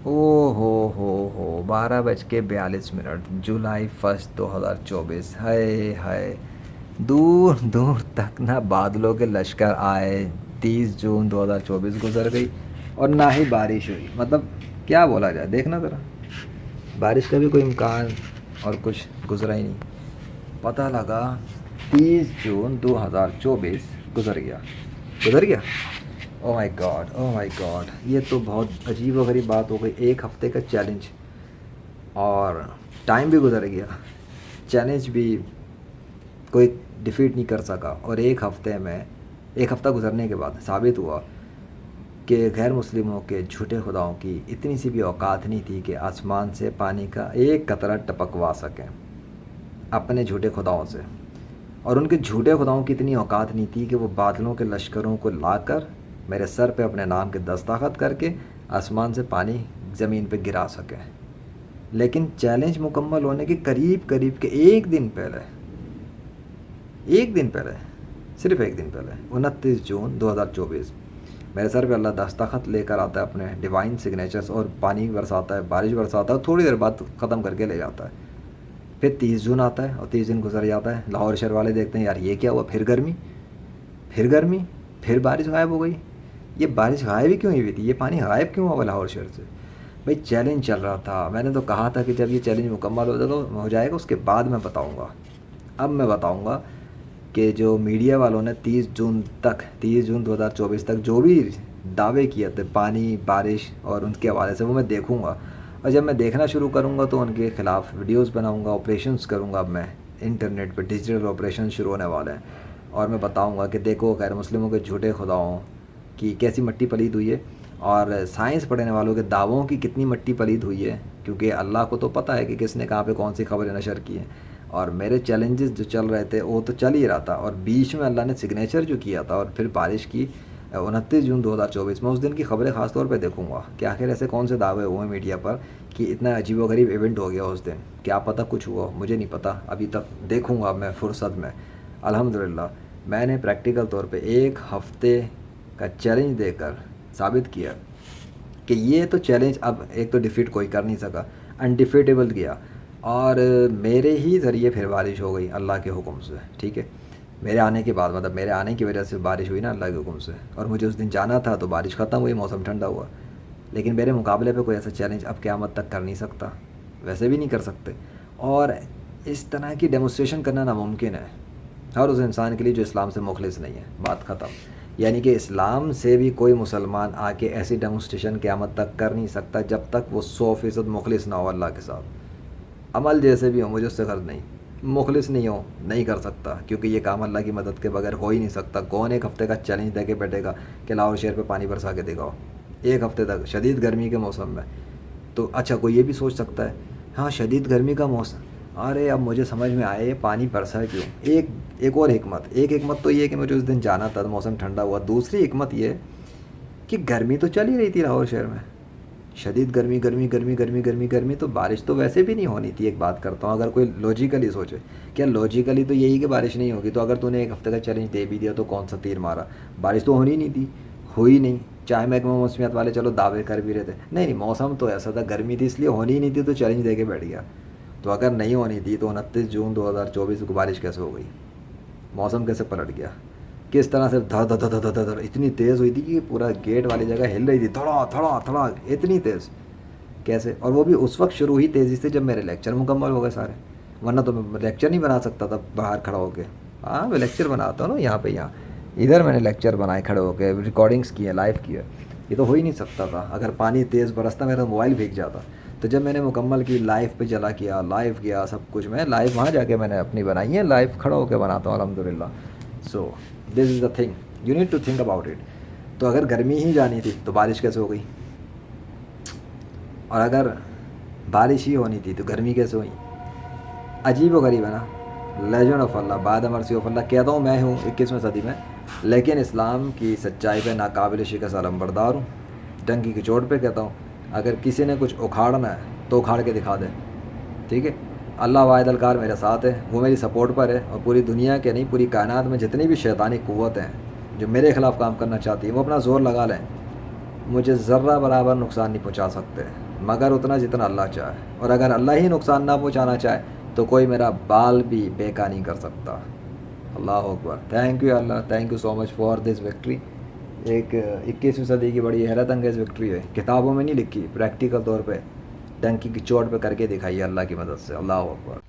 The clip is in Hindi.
ओ हो 12:42, जुलाई 1, 2024। हाय हाय। दूर दूर तक ना बादलों के लश्कर आए। 30 जून 2024 गुजर गई और ना ही बारिश हुई। मतलब क्या बोला जाए, देखना ज़रा, बारिश का भी कोई इम्कान और कुछ गुजरा ही नहीं। पता लगा 30 जून 2024 गुजर गया। गुजर गया। Oh my God, oh my God, ये तो बहुत अजीब व गरीब बात हो गई। एक हफ्ते का चैलेंज और टाइम भी गुजर गया। चैलेंज भी कोई डिफीट नहीं कर सका और एक हफ्ते में, एक हफ्ता गुजरने के बाद साबित हुआ कि गैर मुस्लिमों के झूठे खुदाओं की इतनी सी भी औकात नहीं थी कि आसमान से पानी का एक कतरा टपकवा सकें अपने झूठे खुदाओं से। और उनके झूठे खुदाओं की इतनी औकात नहीं थी कि वो बादलों के लश्करों को लाकर मेरे सर पे अपने नाम के दस्तखत करके आसमान से पानी ज़मीन पे गिरा सकें। लेकिन चैलेंज मुकम्मल होने के करीब करीब के एक दिन पहले, सिर्फ एक दिन पहले, 29 जून 2024, मेरे सर पे अल्लाह दस्तखत लेकर आता है अपने डिवाइन सिग्नेचर्स और पानी बरसाता है, बारिश बरसाता है और थोड़ी देर बाद ख़त्म करके ले जाता है। फिर 30 जून आता है और 30 दिन गुजर जाता है। लाहौर शहर वाले देखते हैं यार ये क्या हुआ, फिर गर्मी, फिर गर्मी, फिर बारिश गायब हो गई। ये बारिश गायब ही क्यों हुई थी, ये पानी गायब क्यों हुआ लाहौर शहर से? भाई चैलेंज चल रहा था। मैंने तो कहा था कि जब ये चैलेंज मुकम्मल हो जाएगा उसके बाद मैं बताऊँगा। अब मैं बताऊँगा कि जो मीडिया वालों ने 30 जून 2024 तक जो भी दावे किए थे पानी, बारिश और उनके हवाले से, वो मैं देखूँगा। और जब मैं देखना शुरू करूँगा तो उनके ख़िलाफ़ वीडियोस बनाऊँगा, ऑपरेशंस करूँगा। अब मैं इंटरनेट पे डिजिटल ऑपरेशन शुरू होने वाले हैं और मैं बताऊँगा कि देखो गैर मुस्लिमों के झूठे खुदाओं की कैसी मट्टी पलीद हुई है और साइंस पढ़ने वालों के दावों की कितनी मट्टी पलीद हुई है। क्योंकि अल्लाह को तो पता है कि किसने कहाँ पे कौन सी खबरें नशर की हैं। और मेरे चैलेंजेस जो चल रहे थे वो तो चल ही रहा था और बीच में अल्लाह ने सिग्नेचर जो किया था और फिर बारिश की 29 जून 2024 में, उस दिन की खबरें ख़ास तौर पे देखूंगा कि आखिर ऐसे कौन से दावे हुए मीडिया पर कि इतना अजीबोगरीब इवेंट हो गया उस दिन। क्या पता कुछ हुआ, मुझे नहीं पता, अभी तक देखूंगा मैं फुर्सत में। अल्हम्दुलिल्लाह मैंने प्रैक्टिकल तौर पे एक हफ्ते का चैलेंज देकर साबित किया कि ये तो चैलेंज अब एक तो डिफीट कोई कर नहीं सका, अनडिफीटेबल गया। और मेरे ही ज़रिए फिर बारिश हो गई अल्लाह के हुक्म से। ठीक है, मेरे आने के बाद, मतलब मेरे आने की वजह से बारिश हुई ना अल्लाह के हुक्म से। और मुझे उस दिन जाना था तो बारिश ख़त्म हुई, मौसम ठंडा हुआ। लेकिन मेरे मुकाबले पे कोई ऐसा चैलेंज अब क़यामत तक कर नहीं सकता, वैसे भी नहीं कर सकते। और इस तरह की डेमोस्ट्रेशन करना नामुमकिन है हर उस इंसान के लिए जो इस्लाम से मुखलिस नहीं है। बात ख़त्म। यानी कि इस्लाम से भी कोई मुसलमान आके ऐसी डेमोस्ट्रेशन क़यामत तक कर नहीं सकता जब तक वो 100% मुखलिस ना हो अल्लाह के साथ। अमल जैसे भी हो, मुझे उससे गर्ज नहीं। मुखलिस नहीं हो, नहीं कर सकता, क्योंकि ये काम अल्लाह की मदद के बगैर हो ही नहीं सकता। कौन एक हफ़्ते का चैलेंज दे के बैठेगा कि लाहौर शहर पे पानी बरसा के दिखाओ एक हफ़्ते तक शदीद गर्मी के मौसम में? तो अच्छा कोई ये भी सोच सकता है हाँ शदीद गर्मी का मौसम, अरे अब मुझे समझ में आया ये पानी बरसा क्यों। एक और हिकमत, एक हिकमत तो ये कि मुझे उस दिन जाना था, मौसम ठंडा हुआ। दूसरी हिकमत ये कि गर्मी तो चल ही रही थी लाहौर शहर में, शदीद गर्मी गर्मी गर्मी गर्मी गर्मी गर्मी, तो बारिश तो वैसे भी नहीं होनी थी। एक बात करता हूँ, अगर कोई लॉजिकली सोचे, क्या लॉजिकली तो यही कि बारिश नहीं होगी, तो अगर तूने एक हफ्ते का चैलेंज दे भी दिया तो कौन सा तीर मारा? बारिश तो होनी नहीं थी, हुई नहीं। चाहे महकमा मौसमियात वाले चलो दावे कर भी रहे थे, नहीं नहीं मौसम तो ऐसा था, गर्मी थी इसलिए होनी ही नहीं थी, तो चैलेंज दे के बैठ गया। तो अगर नहीं होनी थी तो 29 जून 2024 को बारिश कैसे हो गई? मौसम कैसे पलट गया? किस तरह से धड़ धड़ धड़ धड़ धड़ धड़ इतनी तेज़ हुई थी कि पूरा गेट वाली जगह हिल रही थी, थोड़ा थोड़ा थोड़ा, इतनी तेज़ कैसे? और वो भी उस वक्त शुरू हुई तेज़ी से जब मेरे लेक्चर मुकम्मल हो गए सारे, वरना तो मैं लेक्चर नहीं बना सकता था बाहर खड़ा होके। हाँ मैं लेक्चर बनाता हूँ ना यहाँ पे, यहाँ इधर मैंने लेक्चर बनाए खड़े होके, रिकॉर्डिंग्स की है, लाइव की है। ये तो हो ही नहीं सकता था, अगर पानी तेज़ बरसता मेरा मोबाइल भीग जाता। तो जब मैंने मुकम्मल की, लाइव पे चला किया, लाइव किया सब कुछ, मैं लाइव वहाँ जाके मैंने अपनी बनाई है, लाइव खड़ा होकर बनाता हूँ अल्हम्दुलिल्लाह। So this is the thing, you need to think about it. तो अगर गर्मी ही जानी थी तो बारिश कैसे हो गई? और अगर बारिश ही होनी थी तो गर्मी कैसे हुई? अजीब व गरीब है ना। लेजेंड ऑफ अल्लाह, बाद मर्सी ऑफ अल्लाह कहता हूँ मैं हूँ 21वीं सदी में, लेकिन इस्लाम की सच्चाई पे नाकाबिल शिकस्त अलमबरदार हूँ। डंकी की चोट पे कहता हूँ, अगर किसी ने कुछ उखाड़ना है तो उखाड़ के दिखा दे। ठीक है, अल्लाह वाहिदुल मेरे साथ है, वो मेरी सपोर्ट पर है। और पूरी दुनिया के नहीं, पूरी कायनात में जितनी भी शैतानी क़ुव्वतें हैं जो मेरे ख़िलाफ़ काम करना चाहती हैं, वो अपना ज़ोर लगा लें, मुझे ज़र्रा बराबर नुकसान नहीं पहुंचा सकते, मगर उतना जितना अल्लाह चाहे। और अगर अल्लाह ही नुकसान ना पहुंचाना चाहे तो कोई मेरा बाल भी बेका नहीं कर सकता। अल्लाह अकबर। थैंक यू अल्लाह, thank you so much for this victory. एक 21वीं सदी की बड़ी हैरत अंगेज़ विक्ट्री है, किताबों में नहीं लिखी, प्रैक्टिकल तौर पे डंकी की चोट पे करके दिखाई है अल्लाह की मदद से। अल्लाह अकबर।